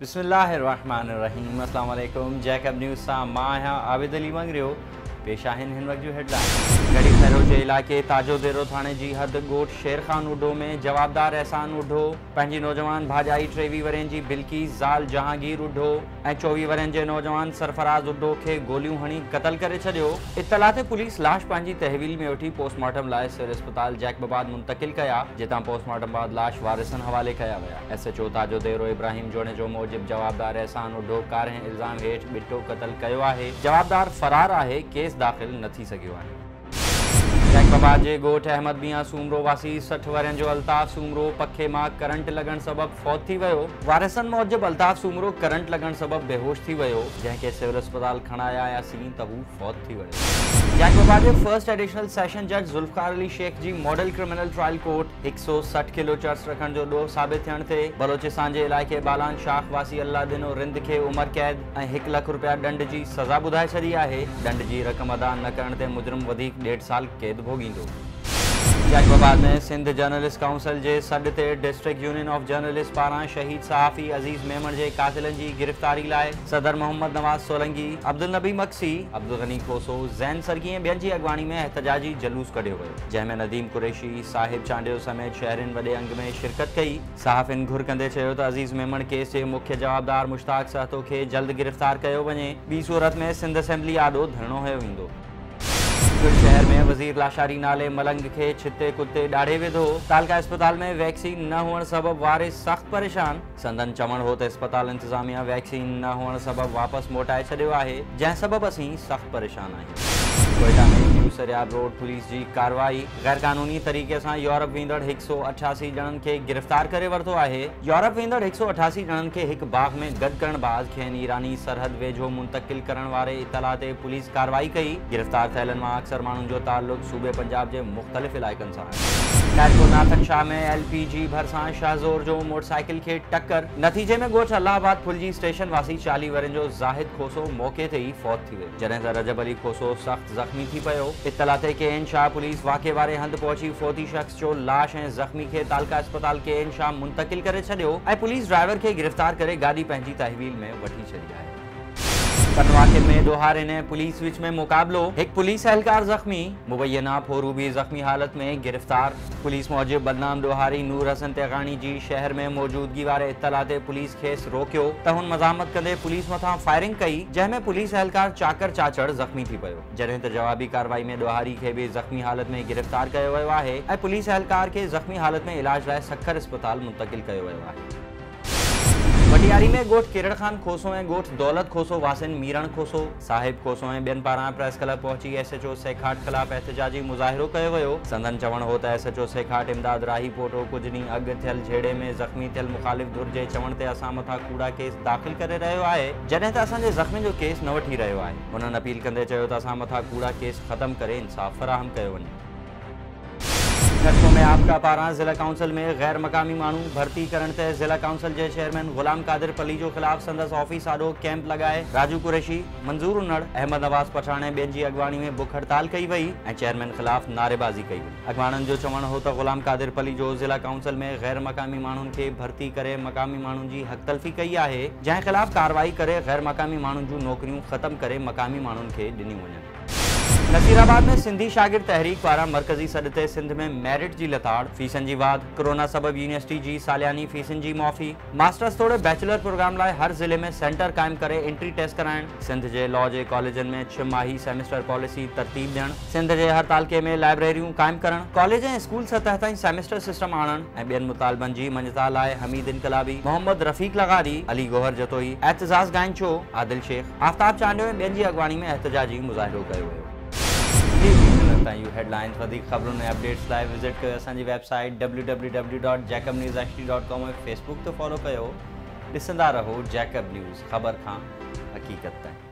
बिस्मिल्लाहिर्रहमानिर्रहीम। अस्सलाम वालेकुम। जैकब न्यूज़ सां मां आहियां आबिद अली मंगरियो। पेश आहिनि हिन वक्त जूं हेडलाइन। गढ़ी खैरो जे इलाइक़े ताजो देरो थाणे जी हद ॻोठ शेरखान उडो में जवाबदार एहसान उडो पंहिंजी नौजवान भाॼाई 23 वरनि जी बिल्किस ज़ाल जहांगीर उडो ऐं 24 वरनि जे नौजवान सरफराज़ उडो खे गोलियूं हणी क़तल करे छॾियो। इत्तला ते पुलिस लाश पंहिंजी तहवील में वठी पोस्टमार्टम लाइ सिविल अस्पताल जैकबाबाद मुंतकिल कया, जितां पोस्टमार्टम बाद लाश वारिसनि हवाले कया विया। SHO ताजो देरो इब्राहिम जोणे जो मूजिब जवाबदार एहसान उडो कारे इल्ज़ाम हेठि बिटो क़तल कयो आहे। जवाबदार फरार आहे, केस दाख़िल न थी सघियो आहे। जैकबाबाद जे ॻोठ अहमद मियां सूमरो वासी 60 वरनि जो अल्ताफ़ सूमरो पखे मां करंट लॻण सबबि फौत थी वियो। वारिसनि मूजिब अल्ताफ़ सूमरो करंट लॻण सबबि बेहोश थी वियो, जंहिंखे सिविल अस्पताल खणाया आयासीं त हू फौत थी वियो। जैकबाबाद जे फर्स्ट एडिशनल सेशन जज ज़ुल्फ़कार अली शेख जी model criminal trial court 160 kilo चर्स रखण जो ॾोह साबित थियण ते बलोचिस्तान जे इलाइक़े बालान शाख वासी अल्लादीनो रिंद खे उमिरि कैद ऐं 1 लख रुपया दंड जी सज़ा ॿुधाए छॾी आहे। दंड जी रक़म अदा न करण ते मुजरिम वधीक 1.5 साल कैद भोगींदो। जैकबाबाद में सिंध जर्नलिस्ट काउंसिल जे सॾ ते डिस्ट्रिक्ट यूनियन ऑफ जर्नलिस्ट पारां शहीद सहाफ़ी अज़ीज़ मेमण जे कातिलनि जी गिरफ़्तारी लाइ सदर मोहम्मद नवाज़ सोलंगी, अब्दुल नबी मक्सी, अब्दुल गनी खोसो, ज़ैन सरगी ऐं ॿियनि जी अॻवानी में एहतजाजी जलूस कढियो वियो, जंहिं में नदीम कुरैशी, साहिब चांडियो समेत शहरिन वॾे अंग में शिरकत कई। सहाफ़िन घुर कंदे चयो त अज़ीज़ मेमण केस जे मुख्य जवाबदार मुश्ताक सहतो खे जल्द गिरफ़्तार कयो वञे, ॿी सूरत में सिंध असेंबली आॾो धरणो हयो वेंदो। शहर में वज़ीर लाशारी नाले मलंग के छिते कुत्ते ॾाढे विधो। तालका अस्पताल में वैक्सीन न हुअण सबबि वारिस सख़्त परेशान। संदन चवण हो त अस्पताल इंतज़ामिया वैक्सीन न हुअण सबबि वापसि मोटाए छॾियो आहे, जंहिं सबबि असीं सख़्त परेशान आहियूं। कोयटा में न्यू सरियाब रोड पुलिस जी कार्रवाई गैर कानूनी तरीक़े सां यूरोप वेंदड़ 188 ॼणनि खे गिरफ़्तार करे वरितो आहे। यूरोप वेंदड़ 188 ॼणनि खे हिकु बाग़ में गॾु करण बाज़ खेनि ईरानी सरहद वेझो मुंतकिल करण वारे इतला ते पुलिस कार्रवाई कई। गिरफ़्तार थियलनि मां अक्सर माण्हुनि जो ताल्लुक़ सूबे पंजाब जे मुख़्तलिफ़ इलाइक़नि सां आहे। नागपुर नाथन शाह में LPG भरिसां शाहज़ोर जो मोटरसाइकिल खे टक्कर, नतीजे में ॻोठ अलाहाबाद फुलजी स्टेशन वासी 40 वरनि जो ज़ाहिद खोसो मौक़े ते ई फौत थी वियो, जॾहिं त रजब अली खोसो सख़्त ज़ख़्मी थी पियो। इत्तला ते KN शाह पुलिस वाक़े वारे हंधि पहुची फोती शख़्स जो लाश ऐं ज़ख़्मी खे तालका अस्पताल KN शाह मुंतकिल करे छॾियो ऐं पुलिस ड्राइवर खे गिरफ़्तार करे गाॾी पंहिंजी तहवील में वठी छॾी आहे। पनवाके में ॾोहारे ऐं पुलिस विच में मुक़ाबिलो, हिकु पुलिस एहलकार ज़ख़्मी, मुबैना फोरू भी ज़ख़्मी हालत में गिरफ़्तार। पुलिस मूजिब बदनाम ॾोहारी नूर हसन तेगानी जी शहर में मौजूदगी वारे इत्तला ते पुलिस खेसि रोकियो त हुन मज़ामत कंदे पुलिस मथां फायरिंग कई, जंहिं में पुलिस एहलकार चाकर चाचड़ ज़ख़्मी थी पियो, जॾहिं त जवाबी कार्रवाई में ॾोहारी खे बि ज़ख़्मी हालत में गिरफ़्तार कयो वियो आहे ऐं पुलिस एहलकार खे ज़ख़्मी हालत में इलाज लाइ सखर अस्पताल मुंतकिल कयो वियो आहे। वटियारी में ॻोठ किरण खान खोसो ऐं ॻोठ दौलत खोसो वासिन मीरण खोसो, साहिब खोसो ऐं ॿियनि पारां प्रेस क्लब पहुची SHO सेखाट ख़िलाफ़ एहतजाजी मुज़ाहिरो कयो वियो। संदन चवण हो त SHO सेखाट इमदाद राही पोटो कुझु ॾींहं अॻु थियल झेड़े में ज़ख़्मी थियल मुख़ालिफ़ धुर जे चवण ते असां मथां कूड़ा केस दाख़िल करे रहियो आहे, जॾहिं त असांजे ज़ख़्मी जो केस न वठी रहियो आहे। हुननि अपील कंदे चयो त असां मथां कूड़ा केस ख़तमु करे इंसाफ़ फ़राहम कयो वञे। में आपका पारां ज़िला काउंसिल में गैर मक़ामी माण्हू भर्ती करण ते ज़िला काउंसिल जे चेयरमैन ग़ुलाम क़ादिर पली जो ख़िलाफ़ संदसि ऑफिस आॾो कैंप लॻाए राजू कुरैशी, मंज़ूर उन्नड़, अहमद नवाज़ पठाण ऐं ॿियनि जी अॻवानी में बुख हड़ताल कई वई ऐं चेयरमैन ख़िलाफ़ नारेबाज़ी कई वई। अॻवाननि जो चवणु हो त ग़ुलाम क़ादिर पली जो ज़िला काउंसिल में गैर मक़ामी माण्हुनि खे भर्ती करे मक़ामी माण्हुनि जी हक़ तलफ़ी कई आहे, जंहिं ख़िलाफ़ कार्रवाई करे गैर मक़ामी माण्हुनि जूं नौकरियूं ख़तमु करे मक़ामी माण्हुनि खे ॾिनियूं वञनि। नसीराबाद में सिंधी शागिर्द तहरीक पारां मरकज़ी सॾ ते सिंध में मेरिट जी लताड़, फीसनि जी वाध, कोरोना सबबि यूनिवर्सिटी जी सालियानी फीसनि जी मुआफ़ी, मास्टर्स तोड़े बैचलर प्रोग्राम लाइ हर ज़िले में सेंटर क़ाइमु करे एंट्री टेस्ट कराइण, सिंध जे लॉ जे कॉलेजनि में 6 माही सेमेस्टर पॉलिसी तरतीब ॾियण, सिंध जे हर तालके में लाइब्रेरियूं क़ाइमु करण, कॉलेज ऐं स्कूल सतह ताईं सेमेस्टर सिस्टम आणण ऐं ॿियनि मुतालबनि जी मञता लाइ हमीद इनकलाबी, मोहम्मद रफ़ीक लगारी, अली गौहर जतोई, एतज़ाज़ गांचो, आदिल शेख, आफ्ताब चांडियो ऐं ॿियनि जी अॻवानी में एहतजाजी मुज़ाहिरो कयो वियो। हेडलाइंस वधीक ख़बरुनि ऐं अपडेट्स लाइ विज़िट कयो असांजी वेबसाइट www.jacobnewsht.com ऐं फेसबुक ते फॉलो कयो। ॾिसंदा रहो जैकब न्यूज़, ख़बर खां हक़ीक़त ताईं।